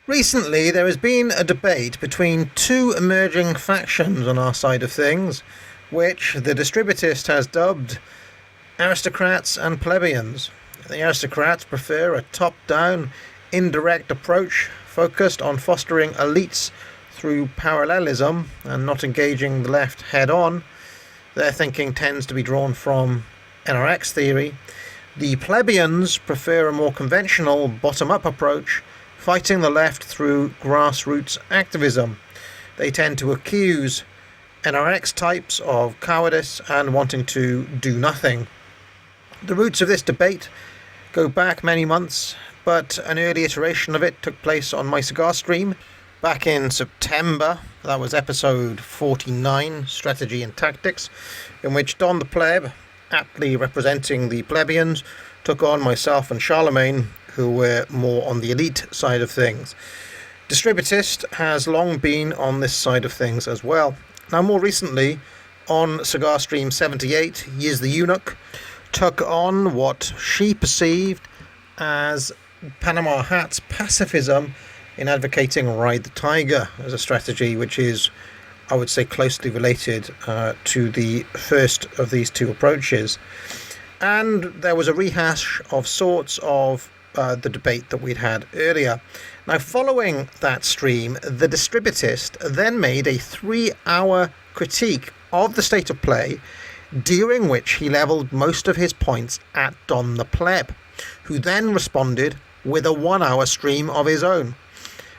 Recently, there has been a debate between two emerging factions on our side of things, which the distributist has dubbed aristocrats and plebeians. The aristocrats prefer a top-down, indirect approach focused on fostering elites through parallelism and not engaging the left head-on. Their thinking tends to be drawn from NRX theory. The plebeians prefer a more conventional bottom-up approach, fighting the left through grassroots activism. They tend to accuse NRX types of cowardice and wanting to do nothing. The roots of this debate go back many months, but an early iteration of it took place on my cigar stream back in September. That was episode 49, Strategy and Tactics, in which Don the Pleb, aptly representing the plebeians, took on myself and Charlemagne, who were more on the elite side of things. Distributist has long been on this side of things as well. Now, more recently, on Cigar Stream 78, Yiz the Eunuch took on what she perceived as Panama Hat's pacifism in advocating Ride the Tiger as a strategy, which is, I would say, closely related to the first of these two approaches. And there was a rehash of sorts of the debate that we'd had earlier. Now, following that stream, the distributist then made a 3-hour critique of the state of play, during which he levelled most of his points at Don the Pleb, who then responded with a 1-hour stream of his own.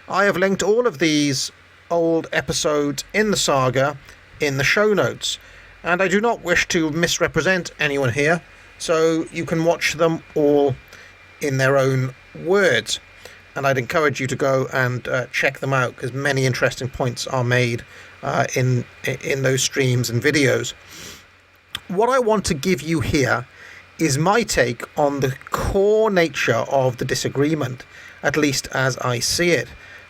I have linked all of these old episodes in the saga in the show notes, and I do not wish to misrepresent anyone here, so you can watch them all in their own words, and I'd encourage you to go and check them out, because many interesting points are made in those streams and videos. What I want to give you here is my take on the core nature of the disagreement, at least as I see it.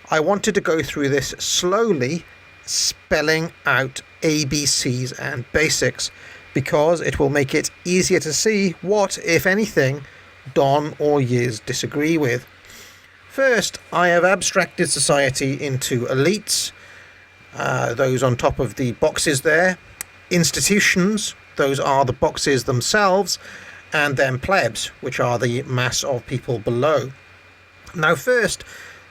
I wanted to go through this slowly, spelling out ABCs and basics, because it will make it easier to see what, if anything, Don or Yiz disagree with. First, I have abstracted society into elites, those on top of the boxes there, institutions, those are the boxes themselves, and then plebs, which are the mass of people below. Now first,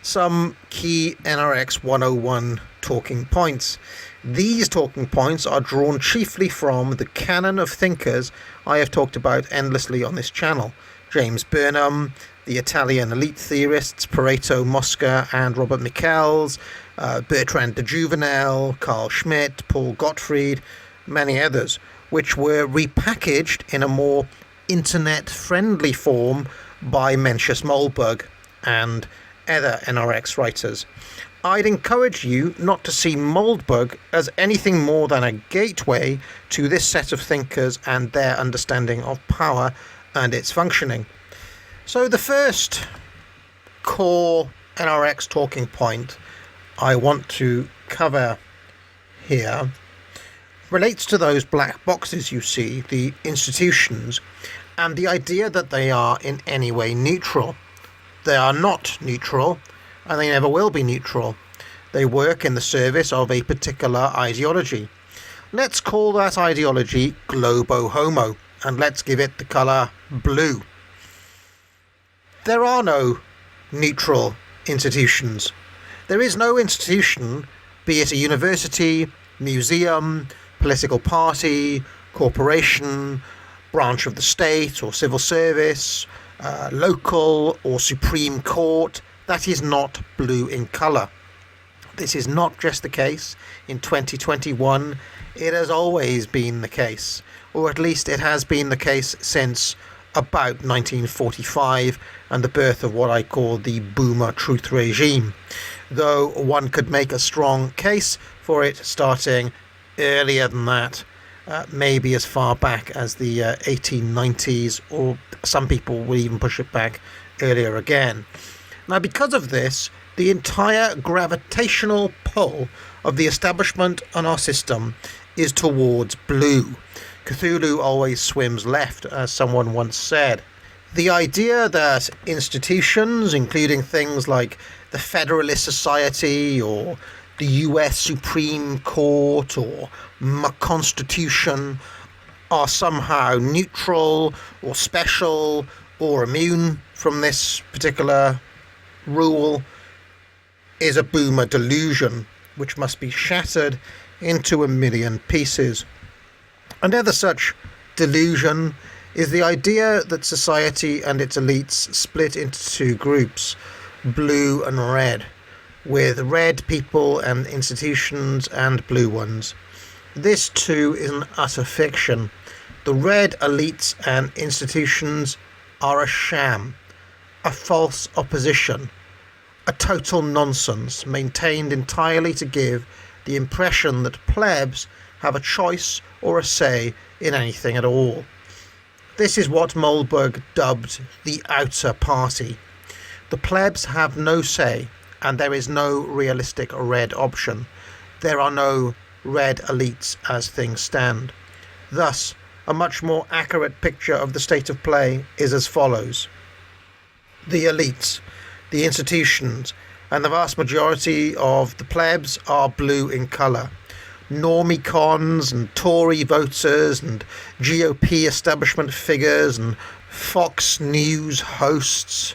some key NRX 101 talking points. These talking points are drawn chiefly from the canon of thinkers I have talked about endlessly on this channel. James Burnham, the Italian elite theorists Pareto Mosca and Robert Michels, Bertrand de Jouvenel, Carl Schmitt, Paul Gottfried, many others, which were repackaged in a more internet-friendly form by Mencius Moldbug and other NRX writers. I'd encourage you not to see Moldbug as anything more than a gateway to this set of thinkers and their understanding of power and its functioning. So the first core NRX talking point I want to cover here relates to those black boxes you see, the institutions, and the idea that they are in any way neutral. They are not neutral, and they never will be neutral. They work in the service of a particular ideology. Let's call that ideology Globo Homo, and let's give it the colour blue. There are no neutral institutions. There is no institution, be it a university, museum, political party, corporation, branch of the state or civil service, local or Supreme Court, that is not blue in colour. This is not just the case in 2021, it has always been the case, or at least it has been the case since about 1945 and the birth of what I call the Boomer Truth regime, though one could make a strong case for it starting earlier than that, maybe as far back as the 1890s, or some people will even push it back earlier again. Now, because of this, the entire gravitational pull of the establishment on our system is towards blue. Cthulhu always swims left, as someone once said. The idea that institutions, including things like the Federalist Society or the US Supreme Court or my Constitution are somehow neutral or special or immune from this particular rule is a boomer delusion which must be shattered into a million pieces. Another such delusion is the idea that society and its elites split into two groups, blue and red, with red people and institutions and blue ones. This too is an utter fiction. The red elites and institutions are a sham, a false opposition, a total nonsense maintained entirely to give the impression that plebs have a choice or a say in anything at all. This is what Mollberg dubbed the outer party. The plebs have no say, and there is no realistic red option. There are no red elites as things stand. Thus, a much more accurate picture of the state of play is as follows. The elites, the institutions, and the vast majority of the plebs are blue in colour. Normicons and Tory voters and GOP establishment figures and Fox News hosts,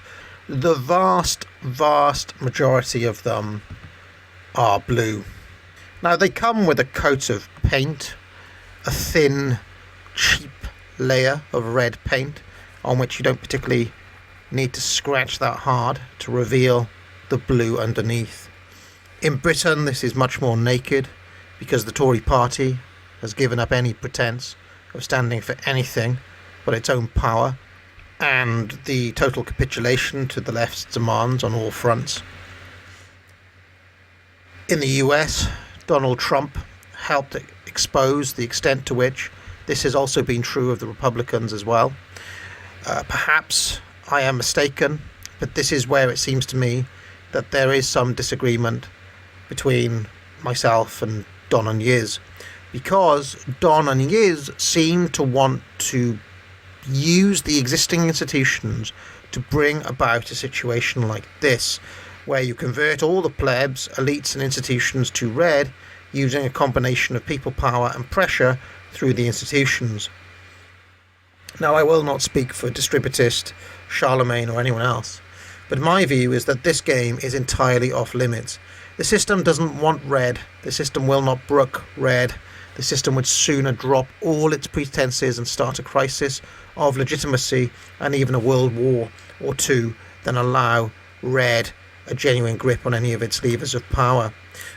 the vast majority of them are blue. Now they come with a coat of paint, a thin, cheap layer of red paint on which you don't particularly need to scratch that hard to reveal the blue underneath. In Britain this is much more naked because the Tory party has given up any pretense of standing for anything but its own power and the total capitulation to the left's demands on all fronts. In the US, Donald Trump helped expose the extent to which this has also been true of the Republicans as well. Perhaps I am mistaken, but this is where it seems to me that there is some disagreement between myself and Don and Yiz, because Don and Yiz seem to want to use the existing institutions to bring about a situation like this, where you convert all the plebs, elites and institutions to red using a combination of people power and pressure through the institutions. Now, I will not speak for Distributist, Charlemagne or anyone else, but my view is that this game is entirely off limits. The system doesn't want red. The system will not brook red. The system would sooner drop all its pretenses and start a crisis of legitimacy and even a world war or two than allow red a genuine grip on any of its levers of power.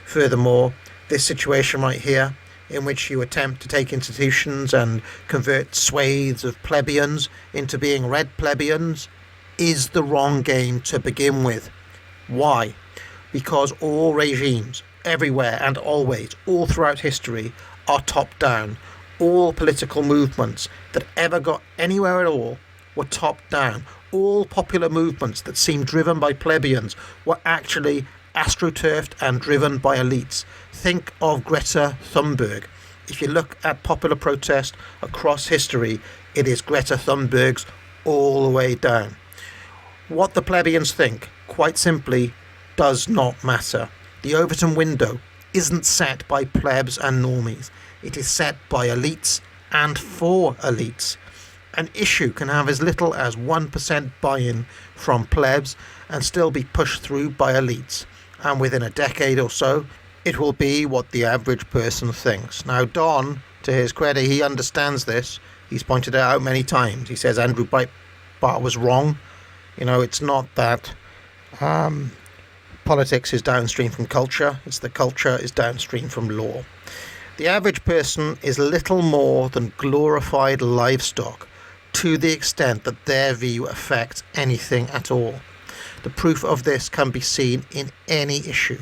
Furthermore, this situation right here, in which you attempt to take institutions and convert swathes of plebeians into being red plebeians, is the wrong game to begin with. Why? Because all regimes, everywhere and always, all throughout history, are top-down. All political movements that ever got anywhere at all were top-down. All popular movements that seemed driven by plebeians were actually astroturfed and driven by elites. Think of Greta Thunberg. If you look at popular protest across history, it is Greta Thunberg's all the way down. What the plebeians think, quite simply, does not matter. The Overton window isn't set by plebs and normies. It is set by elites and for elites. An issue can have as little as 1% buy-in from plebs and still be pushed through by elites. And within a decade or so, it will be what the average person thinks. Now, Don, to his credit, he understands this. He's pointed it out many times. He says Andrew Breitbart was wrong. You know, it's not that politics is downstream from culture. It's that culture is downstream from law. The average person is little more than glorified livestock to the extent that their view affects anything at all. The proof of this can be seen in any issue,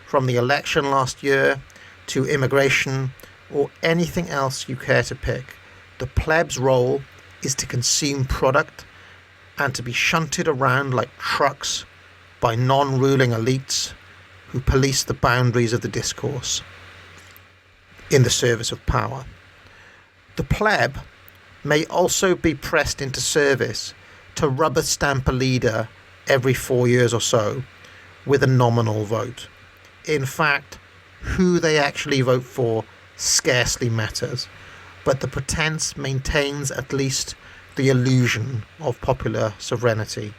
from the election last year to immigration or anything else you care to pick. The plebs' role is to consume product and to be shunted around like trucks by non-ruling elites who police the boundaries of the discourse in the service of power. The pleb may also be pressed into service to rubber stamp a leader every 4 years or so, with a nominal vote. In fact, who they actually vote for scarcely matters, but the pretense maintains at least the illusion of popular sovereignty.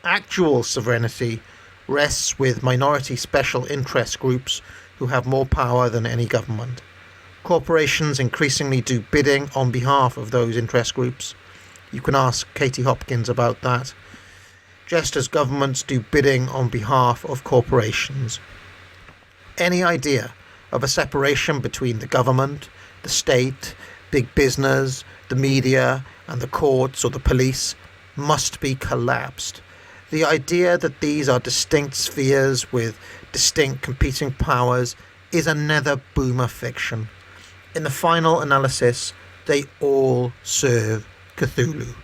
Actual sovereignty rests with minority special interest groups who have more power than any government. Corporations increasingly do bidding on behalf of those interest groups. You can ask Katie Hopkins about that. Just as governments do bidding on behalf of corporations. Any idea of a separation between the government, the state, big business, the media, and the courts or the police must be collapsed. The idea that these are distinct spheres with distinct competing powers is another boomer fiction. In the final analysis, they all serve Cthulhu.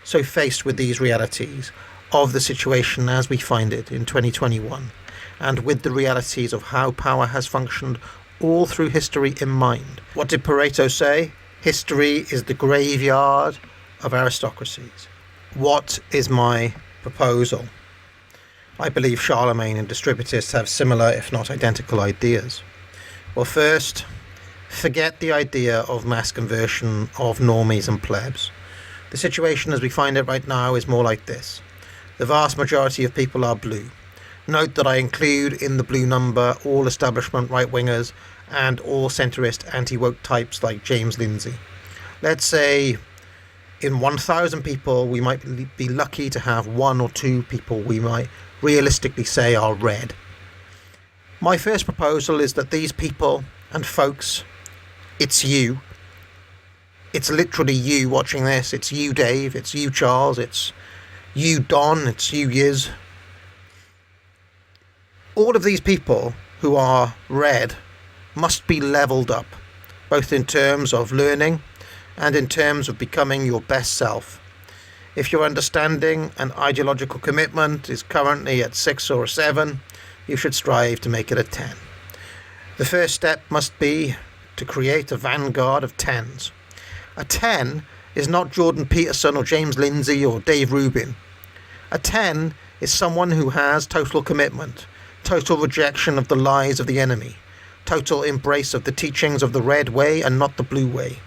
So faced with these realities of the situation as we find it in 2021, and with the realities of how power has functioned all through history in mind, what did Pareto say? History is the graveyard of aristocracies. What is my proposal? I believe Charlemagne and distributists have similar, if not identical, ideas. Well, first, forget the idea of mass conversion of normies and plebs. The situation as we find it right now is more like this. The vast majority of people are blue. Note that I include in the blue number all establishment right-wingers and all centrist anti-woke types like James Lindsay. Let's say in 1,000 people we might be lucky to have 1 or 2 people we might realistically say are red. My first proposal is that these people and folks, it's you. It's literally you watching this. It's you, Dave. It's you, Charles. It's you, Don. It's you, Yiz. All of these people who are red must be levelled up, both in terms of learning and in terms of becoming your best self. If your understanding and ideological commitment is currently at 6 or a 7, you should strive to make it a 10. The first step must be to create a vanguard of 10s. A 10 is not Jordan Peterson or James Lindsay or Dave Rubin. A 10 is someone who has total commitment, total rejection of the lies of the enemy, total embrace of the teachings of the red way and not the blue way.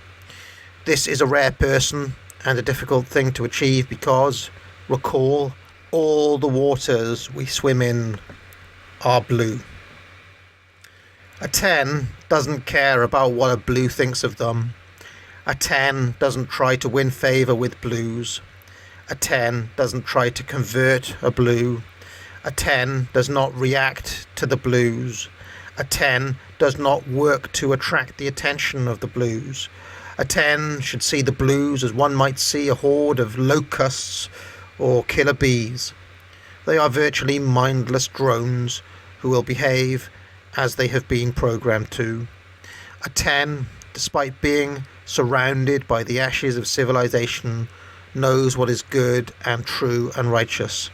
This is a rare person and a difficult thing to achieve because, recall, all the waters we swim in are blue. A 10 doesn't care about what a blue thinks of them. A 10 doesn't try to win favour with blues. A 10 doesn't try to convert a blue. A 10 does not react to the blues. A 10 does not work to attract the attention of the blues. A 10 should see the blues as one might see a horde of locusts or killer bees. They are virtually mindless drones who will behave as they have been programmed to. A 10, despite being surrounded by the ashes of civilization, knows what is good and true and righteous.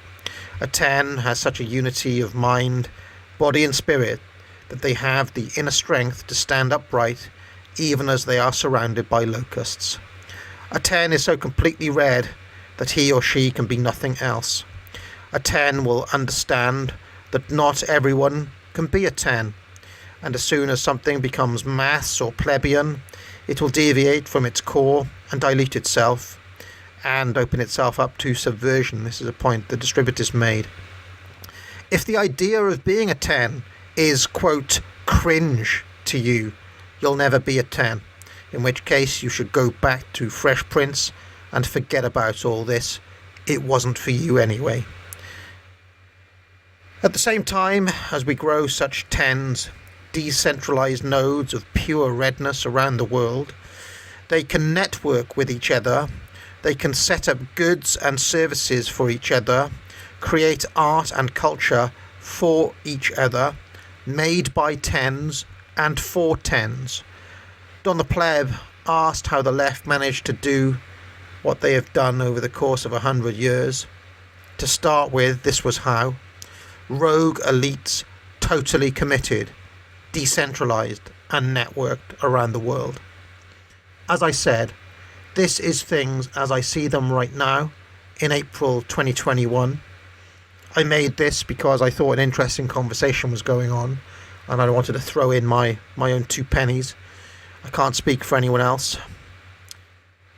A 10 has such a unity of mind, body and spirit that they have the inner strength to stand upright even as they are surrounded by locusts. A 10 is so completely red that he or she can be nothing else. A 10 will understand that not everyone can be a 10, and as soon as something becomes mass or plebeian, it will deviate from its core and dilute itself and open itself up to subversion. This is a point the distributist made. If the idea of being a 10 is, quote, cringe to you, you'll never be a 10, in which case you should go back to Fresh Prince and forget about all this. It wasn't for you anyway. At the same time, as we grow such 10s, decentralized nodes of pure redness around the world, they can network with each other, they can set up goods and services for each other, create art and culture for each other, made by 10s and for 10s. Don the Pleb asked how the left managed to do what they have done over the course of 100 years. To start with, this was how. Rogue elites, totally committed, decentralized and networked around the world. As I said, this is things as I see them right now in April 2021. I made this because I thought an interesting conversation was going on, and I wanted to throw in my own 2 pennies. I can't speak for anyone else.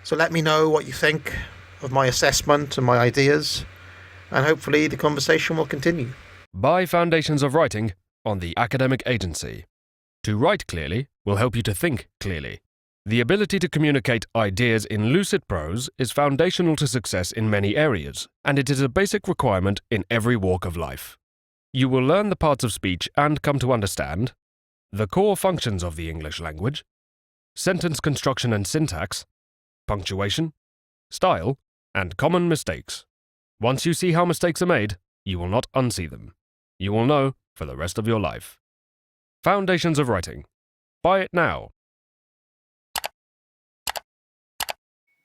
So let me know what you think of my assessment and my ideas, and hopefully the conversation will continue. Buy Foundations of Writing on the Academic Agency. To write clearly will help you to think clearly. The ability to communicate ideas in lucid prose is foundational to success in many areas, and it is a basic requirement in every walk of life. You will learn the parts of speech and come to understand the core functions of the English language, sentence construction and syntax, punctuation, style, and common mistakes. Once you see how mistakes are made, you will not unsee them. You will know for the rest of your life. Foundations of Writing. Buy it now.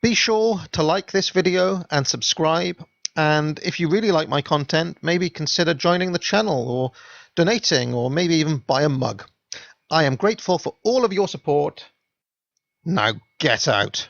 Be sure to like this video and subscribe, and if you really like my content, maybe consider joining the channel or donating, or maybe even buy a mug. I am grateful for all of your support. Now get out.